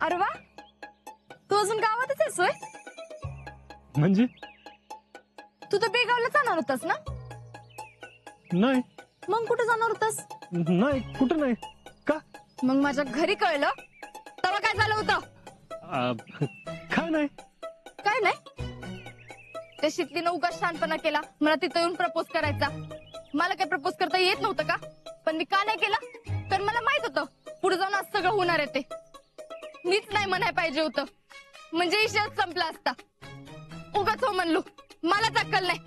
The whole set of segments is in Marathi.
अरे वा, तू अजून गावातच आहेस? म्हणजे तू तर बेगावला जाणार होतास ना? नाही मग कुठे जाणार होतास? नाही, कुठं नाही. का? मग माझ्या घरी कळलं तेव्हा काय झालं होतं? काय नाही. काय नाही? त्या शिकलीनं उगाच शानपणा केला, मला तिथं येऊन प्रपोज करायचा. मला काय प्रपोज करता येत नव्हतं का? पण मी का नाही केला? तर मला माहित होतं पुढे जाऊन आज सगळं होणार आहे ते. मीच नाही म्हणायला पाहिजे होतं, म्हणजे विषयच संपला असता. उगाच हो म्हणलो, मलाच अक्कल नाही.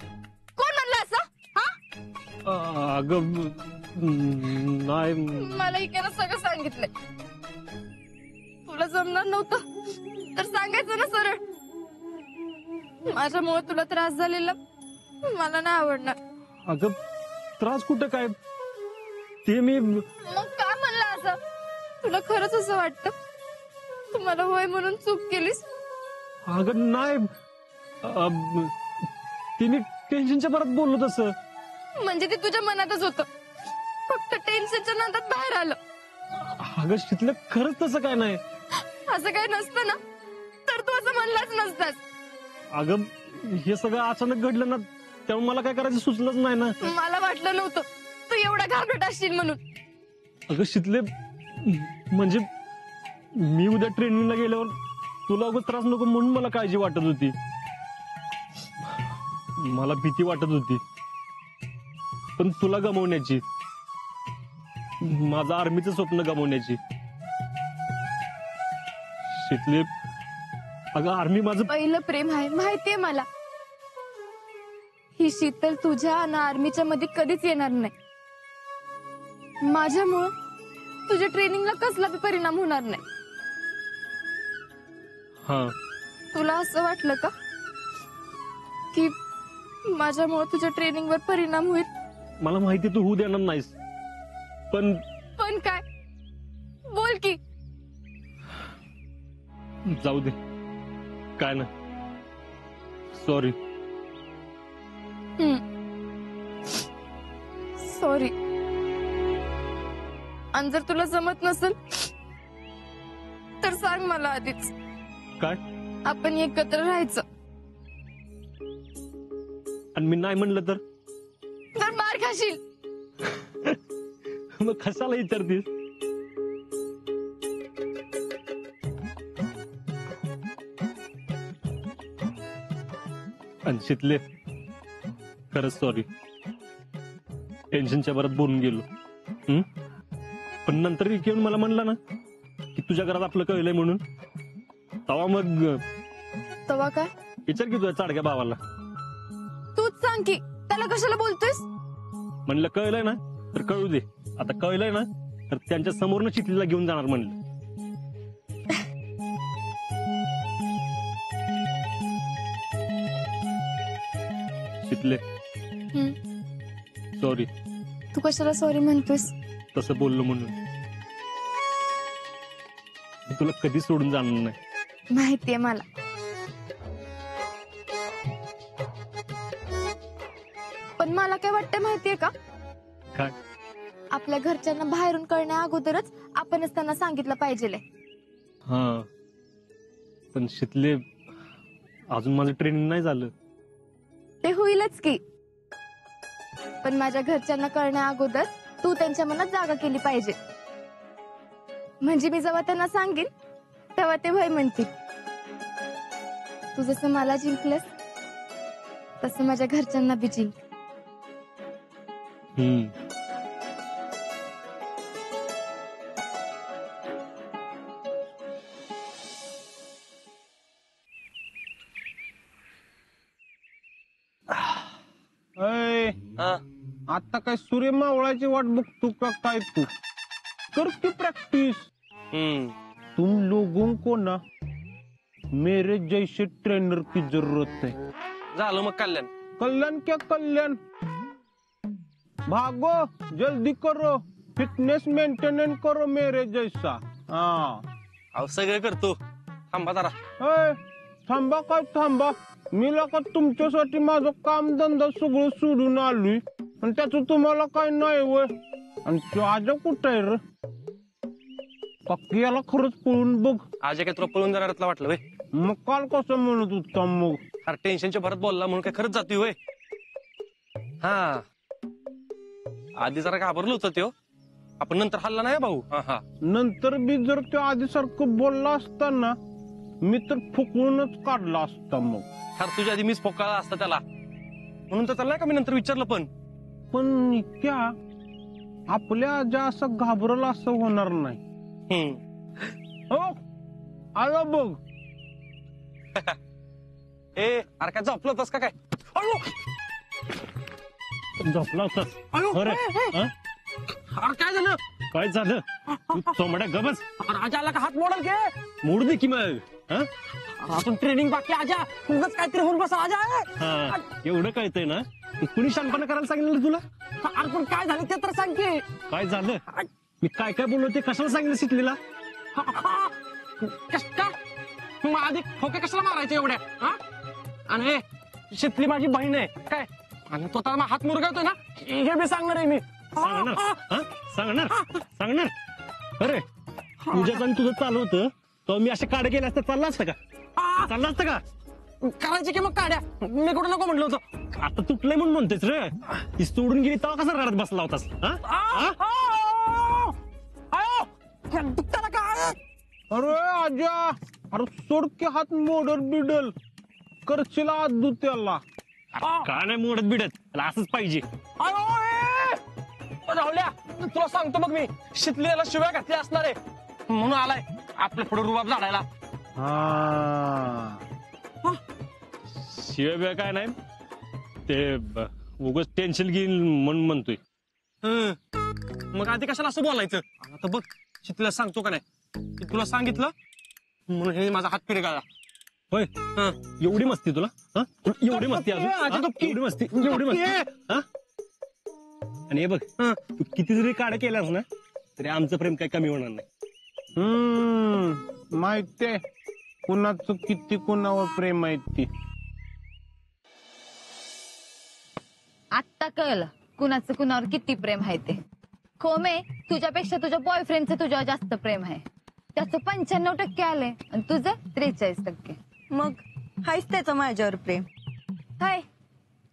कोण म्हणलं असं? हा, अगं नाही. मला इकडे सगळं सांगितलंय. तुला जमणार नव्हतं तर सांगायचं ना सरळ. माझ्यामुळे तुला त्रास झालेला मला नाही आवडणार. अगं त्रास कुठं काय? ते मी मग का म्हणलं असं? तुला खरंच असं वाटतं तू मला होय म्हणून चूक केलीस? अगं नाही, ते मी टेन्शनच्या परत बोललो तसं. म्हणजे ते तुझ्या मनातच होतं, फक्त टेन्शनच्या नादात बाहेर आलं. अगं शितलं, खरंच तसं काय नाही. असं काही नसतं ना तर तू असं म्हणलाच नसतास. अगं हे सगळं अचानक घडलं ना, त्यामुळे मला काय करायचं सुचलंच नाही ना. मला वाटलं नव्हतं तू एवढा घाबरट असशील म्हणून. अगं शितले, म्हणजे मी उद्या ट्रेनिंगला गेल्यावर तुला अगं त्रास नको म्हणून मला काळजी वाटत होती. मला भीती वाटत होती, पण तुला गमावण्याची, माझं आर्मीचं स्वप्न गमावण्याची. शितले, अगं आर्मी माझं पहिलं प्रेम आहे माहितीये मला. ही शीतल तुझ्या आणि आर्मीच्या मध्ये कधीच येणार नाही. माझ्यामुळं तुझ्या ट्रेनिंगला कसला बी परिणाम होणार नाही. हा, तुला असं वाटलं का की माझ्यामुळे तुझ्या ट्रेनिंगवर परिणाम होईल? मला माहिती तू होऊ देणार नाहीस, पण पण काय? बोल की. जाऊ दे, काय ना. सॉरी. सॉरी. आणि जर तुला जमत नसेल तर सांग मला आधीच. काय? आपण एकत्र राहायचं. आणि मी नाही म्हणलं तर? तर मार खाशील. मग कशाला विचारतीस? आणि शितले, खरंच सॉरी. टेन्शनच्या भरात बोलून गेलो. पण नंतर येऊन मला म्हणला ना की तुझ्या घरात आपलं कळलंय म्हणून, तेव्हा मग तेव्हा काय? विचार की तुझ्या चाडक्या भावाला. तूच सांग की त्याला कशाला बोलतोयस? म्हणलं कळलंय ना तर कळू दे. आता कळलंय ना तर त्यांच्या समोरनं चिखलीला घेऊन जाणार म्हणलं. चिखले, सॉरी. तू कशाला सॉरी म्हणतोयस? तसं बोललो म्हणून. मी तुला कधी सोडून जाणार नाही. माहितीये मला. पण मला काय वाटतं माहितीये का? काय? आपल्या घरच्यांना बाहेरून कळण्या अगोदरच आपणच त्यांना सांगितलं पाहिजे. हा, पण शितले, अजून माझं ट्रेनिंग नाही झालं. ते होईलच की, पण माझ्या घरच्यांना कळण्या अगोदर तू त्यांच्या मनात जागा केली पाहिजे. म्हणजे मी जेव्हा त्यांना सांगेन तेव्हा ते भय म्हणतील. तू जसं मला जिंकलंस तसं माझ्या घरच्यांना बी जिंक. आता काय सूर्य मावळाची वाट बघतो का काय? तू कर की प्रॅक्टिस. तुम लोगों को ना मेरे जैसे ट्रेनर की जरूरत है. झालं मग कल्याण. कल्याण क्या कल्याण? भागो जल्दी करो, फिटनेस मेंटेन करो मेरे जैसा. अहो सगळं करतो, थांबा जरा. थांबा काय थांबा? मी का तुमच्यासाठी माझं काम धंदा सगळं सोडून आलोय आणि त्याच तुम्हाला काय नाही वय. आणि तो आज कुठं आहे रे? का याला खरंच पळून बघ. आज काय तुला पळून जाणारातला वाटलं वय? मग काल कसं म्हणत होता मग? अरे टेन्शनच्या भरात बोलला म्हणून काय खरंच जातोय होय? हा आधी जरा घाबरलो होतं त्यो, आपण नंतर हल्ला नाही भाऊ. हा हा नंतर बी जर तो आधीसारखं बोलला असता ना, मी तर फुकवूनच काढला असता मग. अरे तुझ्या आधी मीच फोकाळला असता त्याला, म्हणून तर त्याला नाही का मी नंतर विचारलं. पण क्या आपल्या आजा असं घाबरल असं होणार नाही. हो आला बघ. ए अरे काय झोपलं होतस का काय? झोपला होतास? अरे हा? अरे काय झालं? काय झालं? तू चोमड्या गबस. आजाला का हात मोडल के? मोड दे की मग. हा? अजून ट्रेनिंग बाकी आजा, उगाच काहीतरी होऊन बसा आजा. हा एवढं कळतंय ना? कुणी शानपणा करायला सांगितलं तुला? अरे पण काय झालं ते तर सांग की. काय झालं? मी काय काय बोललो ते कशाला सांगितलं शिकलेला? कस का मग आधी खोके कशाला मारायचे एवढ्या? हा? आणि शितली माझी बहीण आहे काय, आणि तो तर हात मुरगावतोय ना, हे बी सांगणार आहे मी. सांगणार? हा? सांगणार? अरे तुझ्यात आणि तुझं चालू होतं तो मी असे काढे केले असतं चाललं असतं का? चाललं असतं का? करायचे की मग काड्या, मी कुठं नको म्हटलं होतं. आता तुटलंय म्हणून म्हणतेस रे. ती सोडून गेली तेव्हा कसा रडत बसला होतास? हा? दुखताना काय? अरे आजा, अरे सोड की हात मोडर बिडल करशील आदू त्याला. का नाही मोडत बिडत? त्याला असंच पाहिजे. राहुल्या तुला सांगतो बघ, मी शितलीला शिव्या घातल्या असणार आहे म्हणून आलाय आपल्या पुढे रुबाब झाडायला. शिवाय काय नाही ते उगाच टेन्शन घेईल म्हणून म्हणतोय. मग आधी कशाला असं बोलायचं? आता बघ शितलीला सांगतो का नाही, की तुला सांगितलं म्हणून हे माझा हात पिरगाळला. होय एवढी मस्ती तुला? हा? एवढी मस्ती अजून? हा? एवढी मस्ती हा? आणि हे बघ तू किती जरी काढे केलास ना तरी आमचं प्रेम काही कमी होणार नाही. माहितीये कुणाचं किती कुणावर प्रेम आहे ती. आत्ता कळलं कुणाचं कुणावर किती प्रेम आहे ते. खोमे तुझ्यापेक्षा तुझ्या बॉयफ्रेंडचं तुझ्यावर जास्त प्रेम आहे. त्याचं 95% आलंय आणि तुझं 43%. मग हायच त्याचं माझ्यावर प्रेम. हाय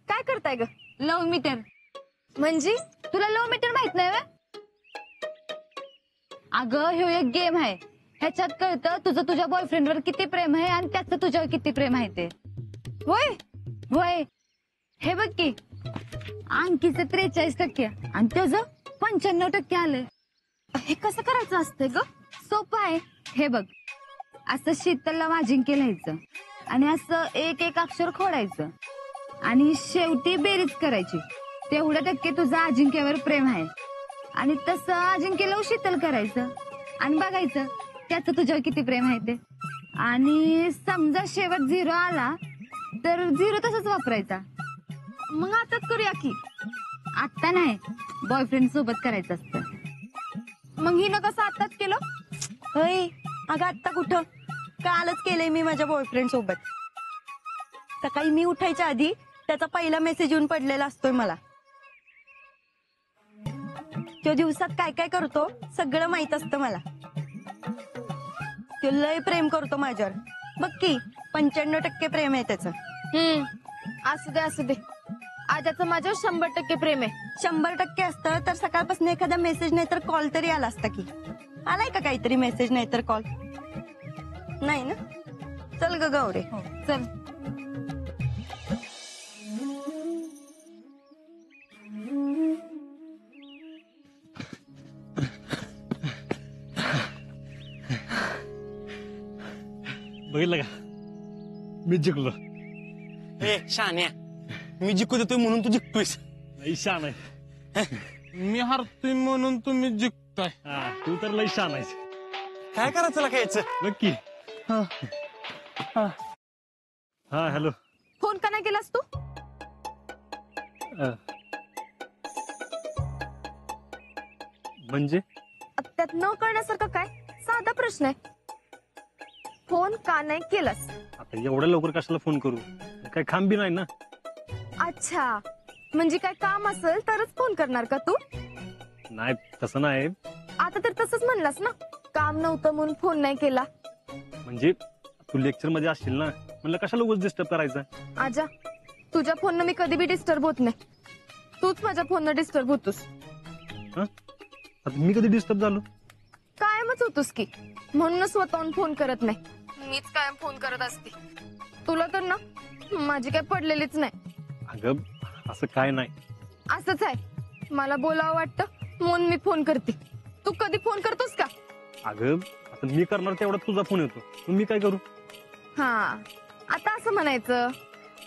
काय करताय ग? लव्ह मीटर म्हणजे तुला लव्ह मीटर माहित नाही व्हय? अगं ह्यो एक गेम आहे, ह्याच्यात कळतं तुझं तुझ्या बॉयफ्रेंडवर किती प्रेम आहे आणि त्याचं तुझ्यावर किती प्रेम आहे ते. होय होय हे बघ की अंकीचं 43% आणि त्याचं 95% आलंय. हे कसं करायचं असतंय ग? सोपं आहे. हे बघ असं शीतलला वाजिंक्य लिहायचं आणि असं एक एक अक्षर खोडायचं आणि शेवटी बेरीज करायची. तेवढ्या टक्के तुझं अजिंक्यावर प्रेम आहे आणि तसं अजिंक्यला शीतल करायचं आणि बघायचं त्याचं तुझ्यावर किती प्रेम आहे ते. आणि समजा शेवट 0 आला तर 0 तसंच वापरायचा. मग आताच करूया की. आता नाही, बॉयफ्रेंड सोबत करायचं असतं. मग हिनं कसं आताच केलं? होय अगं आत्ता कुठं, कालच केलंय मी माझ्या बॉयफ्रेंड सोबत. सकाळी मी उठायच्या आधी त्याचा पहिला मेसेज येऊन पडलेला असतोय मला. तो दिवसात काय काय करतो सगळं माहित असतं मला. तो लय प्रेम करतो माझ्यावर. बघ की 95% प्रेम आहे त्याचं. असू दे आजाचं माझ्यावर 100% प्रेम आहे. 100% असतं तर सकाळपासून एखादा मेसेज नाही तर कॉल तरी आला असता की. आलाय का काहीतरी मेसेज नाही तर कॉल? नाही ना. चल ग गौरे. चल बघितलं का मी जिंकलो. ए शान्या, मी जिंकू देतोय म्हणून तू जिंकतोयस. लई शान आहे. मी हरतोय म्हणून तुम्ही जिंकताय. हा तू तर लई शान आहेस. काय करायचं ला यायचं? बघ की. हा हॅलो. फोन का नाही केलास तू? म्हणजे त्यात न कळण्यासारखं काय? साधा प्रश्न आहे. फोन का नाही केलास? आता एवढ्या लवकर कशाला फोन करू? काय खांब बी नाही ना. अच्छा म्हणजे काय काम असेल तरच फोन करणार का तू? नाही तसं नाही. आता तर तसंच म्हणलास ना, काम नव्हतं म्हणून फोन नाही केला. म्हणजे तू लेक्चर मध्ये असशील ना, म्हणलं कशाला उगाच डिस्टर्ब करायचं. आजा, तुझ्या फोननं मी कधी बी डिस्टर्ब होत नाही. तूच माझ्या फोननं डिस्टर्ब होतोस. आता मी कधी डिस्टर्ब झालो? कायमच होतोस की, म्हणूनच स्वतःहून फोन करत नाही. मीच कायम फोन करत असते. तुला तर ना माझी काय पडलेलीच नाही. अगं असं काय नाही. असंच आहे, मला बोलावं वाटतं म्हणून मी फोन करते. तू कधी फोन करतोस का? अगं आता मी करणार तेवढा तुझा फोन येतो, मग मी काय करू? हा, आता असं म्हणायचं.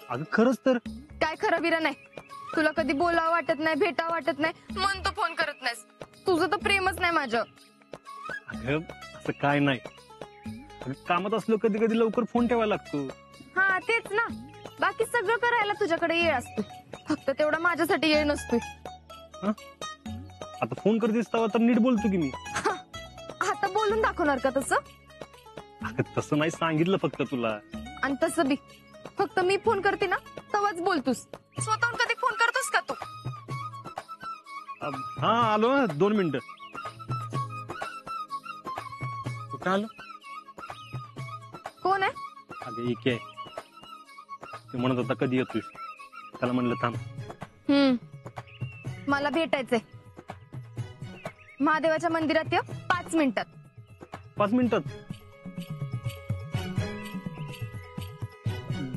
अगं खरंच तर. काय खरं बिरं नाही. तुला कधी बोलावं वाटत नाही, भेटावं वाटत नाही म्हणून तू फोन करत नाहीस. तुझं तर प्रेमच नाही माझं. अगं असं काय नाही. अगं, कामात असलो कधी कधी लवकर फोन ठेवायला लागतो. हा तेच ना, बाकी सगळं करायला तुझ्याकडे येळ असतो, फक्त तेवढा माझ्यासाठी येळ नसतोय. आता फोन करतेस तेव्हा तर नीट बोलतो की मी. आता बोलून दाखवणार का तसं? अगं तसं नाही सांगितलं फक्त तुला. आणि तसं बी फक्त मी फोन करते ना तेव्हाच बोलतोस. स्वतःहून कधी फोन करतोस का तू? हा आलो, 2 मिनिटं. कुठं आलो? कोण आहे? अगं एक आहे, ते म्हणत होता कधी येतोय. त्याला म्हणलं थांब. मला भेटायचंय. महादेवाच्या मंदिरात ये 5 मिनिटात. 5 मिनिटात?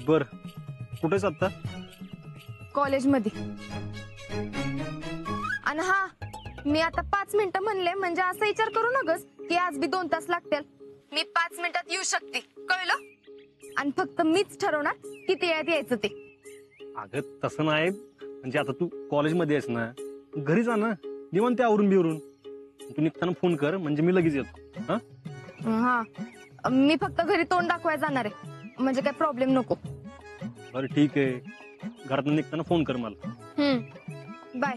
बर, कुठेच आता? कॉलेजमध्ये. आणि हा, मी आता 5 मिनिटं म्हणले म्हणजे असा विचार करू नकस की आज बी 2 तास लागतील. मी 5 मिनिटात येऊ शकते, कळलं? आणि फक्त मीच ठरवणार किती वेळात यायचं ते. अगं तसं नाही, म्हणजे आता तू कॉलेजमध्ये आहेस ना, घरी जा ना निवांत आवरून बिवरून. तू निघताना फोन कर म्हणजे मी लगेच येतो. हा, मी फक्त घरी तोंड दाखवायला जाणार आहे, म्हणजे काय प्रॉब्लेम नको. बरं ठीक आहे, घरात निघताना फोन कर मला. बाय.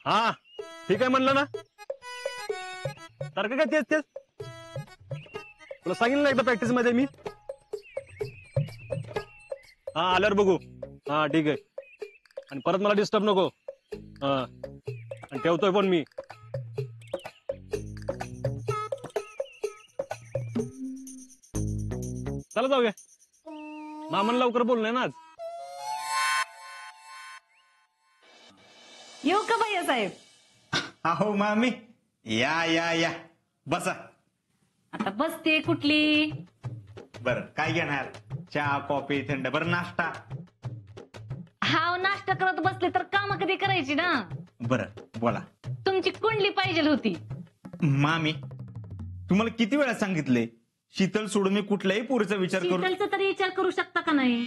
हा ठीक आहे म्हणलं ना. सारखं काय तेच तेच तुला सांगितलं ना एकदा प्रॅक्टिस मध्ये मी. हा आल्यावर बघू. हा ठीक आहे, आणि परत मला डिस्टर्ब नको. हा, आणि ठेवतोय फोन मी. चला जाऊया, मामाला लवकर बोलणं ना आज. येऊ का भैया साहेब? अहो मामी, या या या बसा. आता बसते कुठली? बर काय घेणार? चहा, कॉफी, थंड? बरं नाश्ता? हाव, नाश्ता करत बसले तर काम कधी करायची ना. बरं बोला. तुमची कुंडली पाहिजे होती. मामी, तुम्हाला किती वेळा सांगितले शीतल सोडून मी कुठल्याही पोरीचा विचार करू? शीतलचा तरी विचार करू शकता का नाही?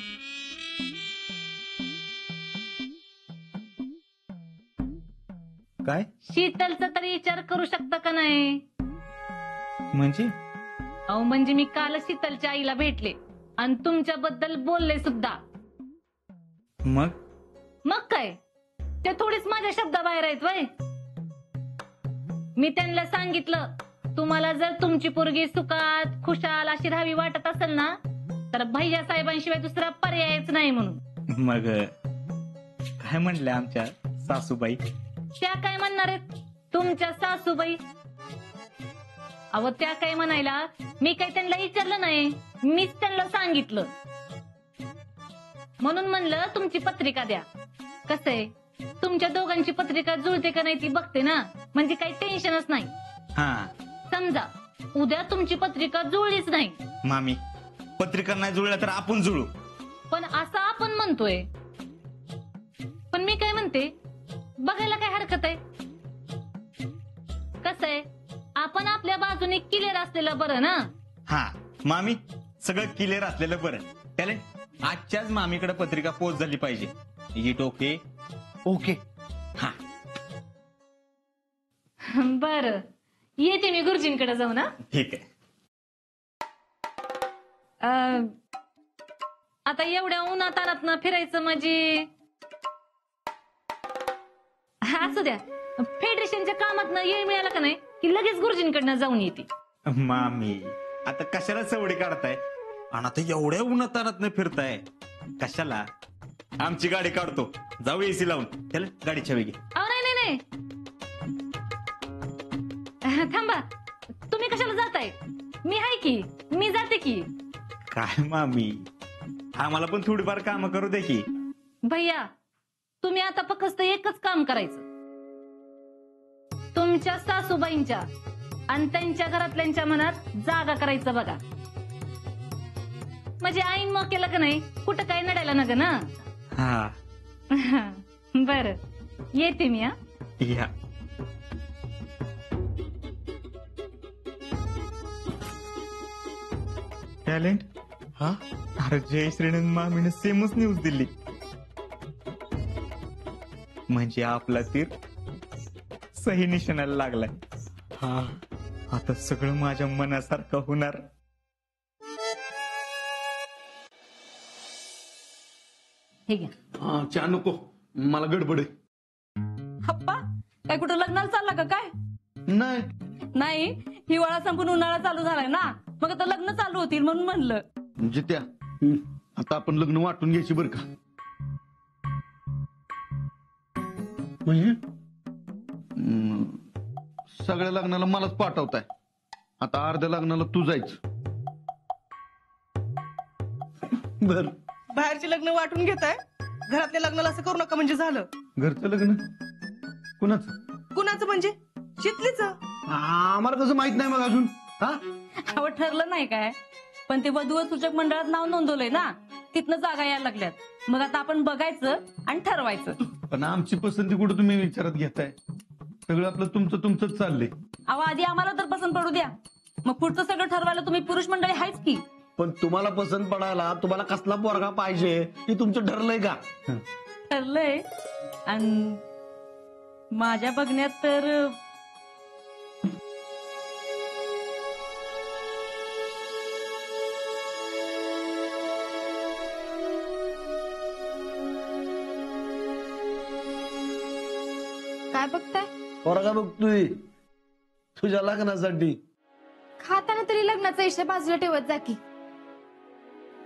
काय शीतलचा तरी विचार करू शकता का नाही? म्हणजे? अहो म्हणजे मी काल शीतलच्या आईला भेटले आणि तुमच्याबद्दल बोलले सुद्धा. मग काय, ते थोडीच माझ्या शब्दाबाहेर आहेत वय. मी त्यांना सांगितलं, तुम्हाला जर तुमची पोरगी सुखात खुशाल अशी राहावी वाटत असेल ना, तर भैया साहेबांशिवाय दुसरा पर्यायच नाही म्हणून. मग काय म्हणले आमच्या सासूबाई? त्या काय म्हणणार आहेत तुमच्या सासूबाई? अहो त्या काय म्हणायला, मी काही त्यांना विचारलं नाही, मीच त्यांना सांगितलं. म्हणून म्हणलं तुमची पत्रिका द्या. कसंय, तुमच्या दोघांची पत्रिका जुळते का नाही ती बघते ना, म्हणजे काही टेन्शनच नाही. हा, समजा उद्या तुमची पत्रिका जुळलीच नाही. मामी, पत्रिका नाही जुळल्या तर आपण जुळू. पण असं आपण म्हणतोय, पण मी काय म्हणते, बघायला काय हरकत आहे? कसंय, आपण आपल्या बाजूने क्लिअर असलेलं बरं ना. हा मामी, सगळं क्लिअर असलेलं बरं. टॅलेंट आजच्याच मामीकडे पत्रिका पोच झाली पाहिजे. It okay? ओके. हा बरं, येते मी गुरुजींकडे जाऊ ना. ठीक आहे. आता एवढ्या उन्हातानात फिरायचं म्हणजे असू द्या. फेडरेशनच्या कामात येळ मिळाला का नाही की लगेच गुरुजींकडनं जाऊन येते. मामी, आता कशाला सवडी काढताय? आणि आता एवढ्या उन्हातानात फिरताय कशाला? आमची गाडी काढतो, जाऊ एसी लावून. चल गाडीच्या वेगी. अहो नाही थांबा, तुम्ही कशाला जाताय? मी आहे की, मी जाते की. काय मामी, आम्हाला पण थोडीफार काम करू दे की. भैया तुम्ही आता फक्त एकच काम करायचं, तुमच्या सासूबाईंच्या आणि त्यांच्या घरातल्यांच्या मनात जागा करायचं बघा. म्हणजे ऐन मोकेला का नाही कुठं काय नडायला नग ना. हा बर येते मी. या. टॅलेंट. हा अरे जयश्रीने मामीने सेमच न्यूज दिली. म्हणजे आपला तीर सही निशाणाला लागलाय. हा आता सगळं माझ्या मनासारखं होणार. हे घ्या. चहा नको, मला गडबड आहे. हप्पा काय कुठं लग्नाला चालला का काय? नाही नाही, हिवाळा संपून उन्हाळा चालू झालाय ना, मग आता लग्न चालू होतील म्हणून म्हणलं. जित्या, आता आपण लग्न वाटून घ्यायची बरं का. म्हणजे सगळ्या लग्नाला मलाच पाठवताय, आता अर्ध्या लग्नाला तू जायचं. बर बाहेरचे लग्न वाटून घेताय, घरातल्या लग्नाला असं करू नका म्हणजे झालं. घरचं लग्न कुणाचं? कुणाचं म्हणजे? शितलीच. आम्हाला कसं माहित नाही मग अजून. हा अहो ठरलं नाही काय, पण ते वधू व सूचक मंडळात नाव नोंदवलंय ना, तिथनं जागा यायला लागल्यात. मग आता आपण बघायचं आणि ठरवायचं. पण आमची पसंती कुठं तुम्ही विचारात घेताय? सगळं आपलं तुमचंच चाललंय. अहो आधी आम्हाला तर पसंत पडू द्या, मग पुढचं सगळं ठरवायला तुम्ही पुरुष मंडळी आहेच की. पण तुम्हाला पसंत पडायला तुम्हाला कसला पोरगा पाहिजे हे तुमचं ठरलंय का? ठरलंय, आणि माझ्या बघण्यात तर काय बघताय? पोरगा बघतोय तुझ्या लग्नासाठी. खाताना तरी लग्नाचा इशा बाजूला ठेवत जा की.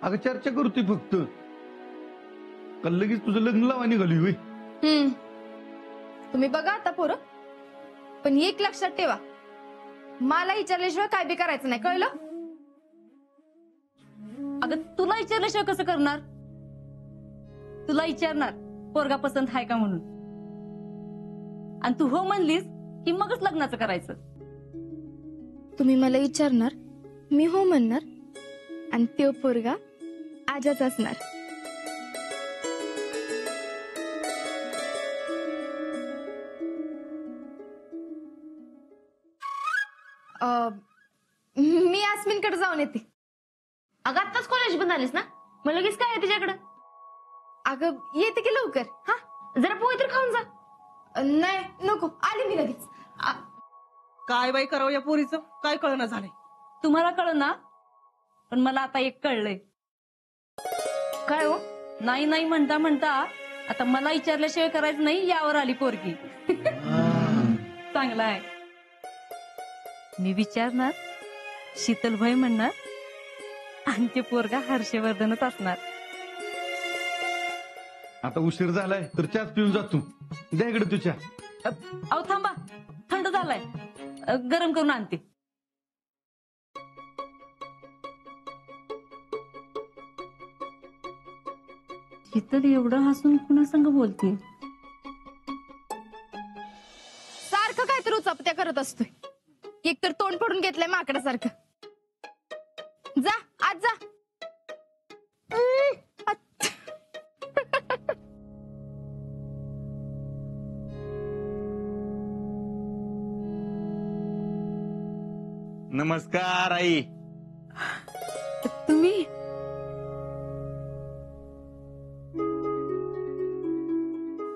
अगं चर्चा करतोय फक्त, काल लगेच तुझं लग्न लावा निघाली होय. तुम्ही बघा आता पोरं, पण एक लक्षात ठेवा, मला विचारल्याशिवाय काय बी करायचं नाही, कळलं? अगं तुला विचारल्याशिवाय कसं करणार? तुला विचारणार पोरगा पसंत आहे का म्हणून, आणि तू हो म्हणलीस की मगच लग्नाचं करायचं. तुम्ही मला विचारणार, मी हो म्हणणार, आणि तो पोरगा आजच असणार. मी यास्मिनकडे जाऊन येते. अगं आत्ताच कॉलेज बंद आलीस ना, मग लगेच काय आहे तिच्याकडं? अगं येते की लवकर. हा जरा पोहे तर खाऊन जा. नाही नको, आले मी लगेच. काय बाई करावं या पोरीचं, काय कळना झालंय. तुम्हाला कळलं ना, पण मला आता एक कळलंय. काय हो? नाही नाही म्हणता म्हणता आता मला विचारल्याशिवाय करायचं नाही यावर आली पोरगी. चांगला आहे. मी विचारणार, शीतलभाई म्हणणार, आणि ते पोरगा हर्षवर्धनच असणार. आता उशीर झालाय तर चहाच पिऊन जातो. द्या इकडे तुझ्या. अहो थांबा, थंड झालाय, गरम करून आणते. शीतल एवढं हसून कुणा संग बोलते? सारखं काहीतरी उचापत्या करत असतोय, एकतर तोंड पडून घेतलंय माकडासारखं. जा आज जा. नमस्कार आई. तुम्ही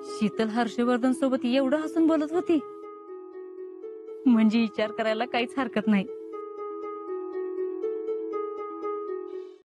शीतल हर्षवर्धन सोबत एवढं हसून बोलत होती, म्हणजे विचार करायला काहीच हरकत नाही.